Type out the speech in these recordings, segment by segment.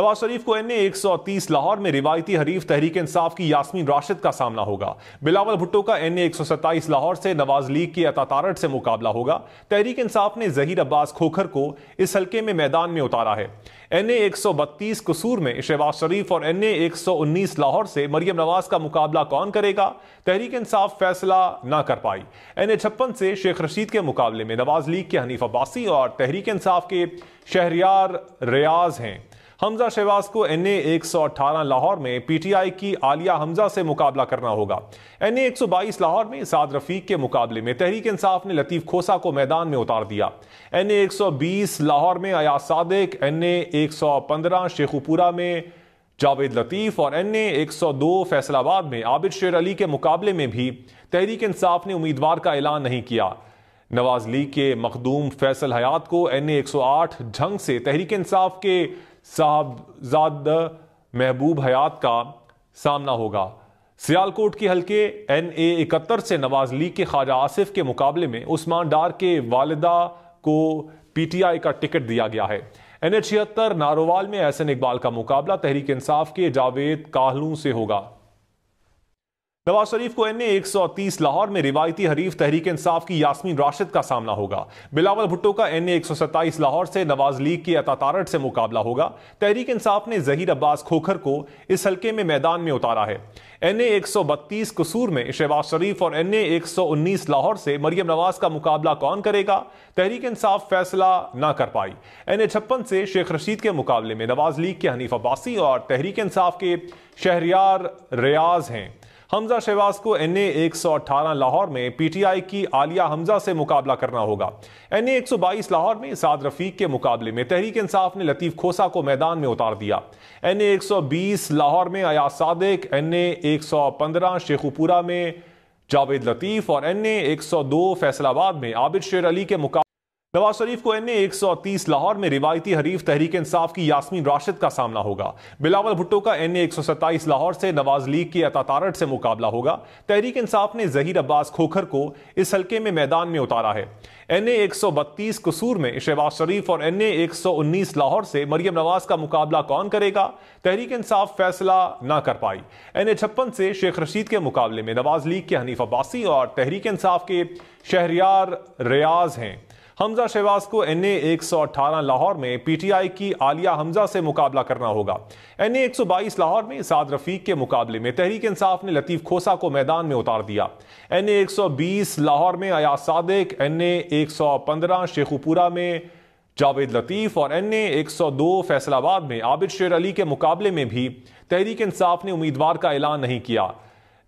नवाज शरीफ को NA 130 लाहौर में रिवायती हरीफ तहरीक इंसाफ की यास्मीन राशिद का सामना होगा। बिलावल भुट्टो का NA 127 लाहौर से नवाज लीग की अता तारड़ से मुकाबला होगा। तहरीक इंसाफ ने जहीर अब्बास खोखर को इस हल्के में मैदान में उतारा है। NA 132 कसूर में शहबाज शरीफ और NA 119 लाहौर से मरियम नवाज का मुकाबला कौन करेगा, तहरीक इंसाफ फैसला ना कर पाई। NA 56 से शेख रशीद के मुकाबले में नवाज लीग के हनीफ अब्बासी और तहरीक इंसाफ के शहरियार रियाज हैं। हमजा शहबाज को NA 118 लाहौर में PTI की आलिया हमजा से मुकाबला करना होगा। NA 122 लाहौर में साद रफीक के मुकाबले में तहरीक इंसाफ ने लतीफ खोसा को मैदान में उतार दिया। NA 120 लाहौर में अयाज सादिक, NA 115 शेखुपुरा में जावेद लतीफ और NA 102 फैसलाबाद में आबिद शेर अली के मुकाबले में भी तहरीक इंसाफ ने उम्मीदवार का ऐलान नहीं किया। नवाज लीग के मखदूम फैसल हयात को NA 108 झंग से तहरीक इंसाफ के साहबजाद महबूब हयात का सामना होगा। सियालकोट के हल्के NA 71 से नवाज लीग के ख्वाजा आसिफ के मुकाबले में उस्मान डार के वालिदा को PTI का टिकट दिया गया है। NA 76 नारोवाल में एहसन इकबाल का मुकाबला तहरीक इंसाफ के जावेद काहलू से होगा। नवाज शरीफ को NA 130 लाहौर में रिवायती हरीफ तहरीक इंसाफ की यास्मीन राशिद का सामना होगा। बिलावल भुट्टो का NA 127 लाहौर से नवाज लीग की अता तारड़ से मुकाबला होगा। तहरीक इंसाफ ने जहीर अब्बास खोखर को इस हल्के में मैदान में उतारा है। NA 132 कसूर में शहबाज शरीफ और NA 119 लाहौर से मरियम नवाज का मुकाबला कौन करेगा, तहरीक इंसाफ फैसला ना कर पाई। NA 56 से शेख रशीद के मुकाबले में नवाज लीग के हनीफ अब्बासी और तहरीक इंसाफ के शहरियार रियाज हैं। हमजा शहबाज को NA 118 लाहौर में PTI की आलिया हमजा से मुकाबला करना होगा। NA 122 लाहौर में साद रफीक के मुकाबले में तहरीक इंसाफ ने लतीफ खोसा को मैदान में उतार दिया। NA 120 लाहौर में अयाज सादिक, NA 115 शेखुपुरा में जावेद लतीफ और NA 102 फैसलाबाद में आबिद शेर अली के मुकाबले नवाज शरीफ को NA 130 लाहौर में रिवायती हरीफ तहरीक इंसाफ की यास्मीन राशिद का सामना होगा। बिलावल भुट्टो का NA 127 लाहौर से नवाज लीग की अता तारड़ से मुकाबला होगा। तहरीक इंसाफ ने जहीर अब्बास खोखर को इस हल्के में मैदान में उतारा है। NA 132 कसूर में शहबाज शरीफ और NA 119 लाहौर से मरियम नवाज का मुकाबला कौन करेगा, तहरीक इंसाफ फैसला ना कर पाई। NA 56 से शेख रशीद के मुकाबले में नवाज लीग के हनीफ अब्बासी और तहरीक इंसाफ के शहरियार रियाज हैं। हमजा शहबाज को NA 118 लाहौर में PTI की आलिया हमजा से मुकाबला करना होगा। NA 122 लाहौर में साद रफीक के मुकाबले में तहरीक इंसाफ ने लतीफ खोसा को मैदान में उतार दिया। NA 120 लाहौर में अयाज सादिक, NA 115 शेखुपुरा में जावेद लतीफ और NA 102 फैसलाबाद में आबिद शेर अली के मुकाबले में भी तहरीक इंसाफ ने उम्मीदवार का ऐलान नहीं किया।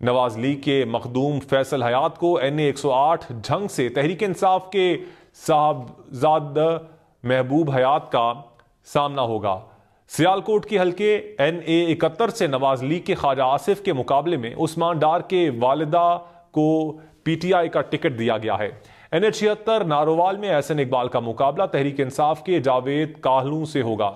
नवाज लीग के मखदूम फैसल हयात को NA 108 झंग से तहरीक इंसाफ के साहबजाद महबूब हयात का सामना होगा। सियालकोट के हल्के NA 71 से नवाज लीग के ख्वाजा आसिफ के मुकाबले में उस्मान डार के वालिदा को PTI का टिकट दिया गया है। NA 76 नारोवाल में एहसन इकबाल का मुकाबला तहरीक इंसाफ के जावेद काहलू से होगा।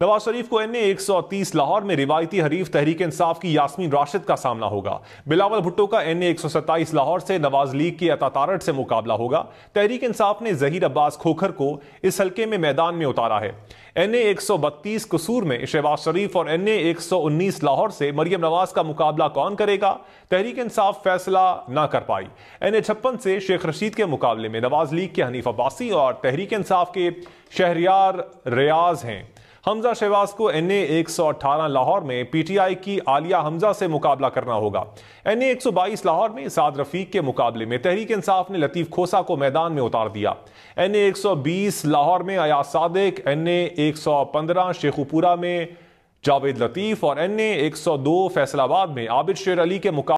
नवाज शरीफ को NA 130 लाहौर में रिवायती हरीफ तहरीक इंसाफ की यास्मीन राशिद का सामना होगा। बिलावल भुट्टो का NA 127 लाहौर से नवाज लीग की अता तारड़ से मुकाबला होगा। तहरीक इंसाफ ने जहीर अब्बास खोखर को इस हल्के में मैदान में उतारा है। NA 132 कसूर में शहबाज शरीफ और NA 119 लाहौर से मरियम नवाज का मुकाबला कौन करेगा, तहरीक इंसाफ फैसला ना कर पाई। NA 56 से शेख रशीद के मुकाबले में नवाज लीग के हनीफ अब्बासी और तहरीक इंसाफ के शहरियार रियाज हैं। हमजा शहबाज को NA 118 लाहौर में PTI की आलिया हमजा से मुकाबला करना होगा। NA 122 लाहौर में साद रफीक के मुकाबले में तहरीक इंसाफ ने लतीफ खोसा को मैदान में उतार दिया। NA 120 लाहौर में अयाज सादिक, NA 115 शेखुपुरा में जावेद लतीफ और NA 102 फैसलाबाद में आबिद शेर अली के मुकाबले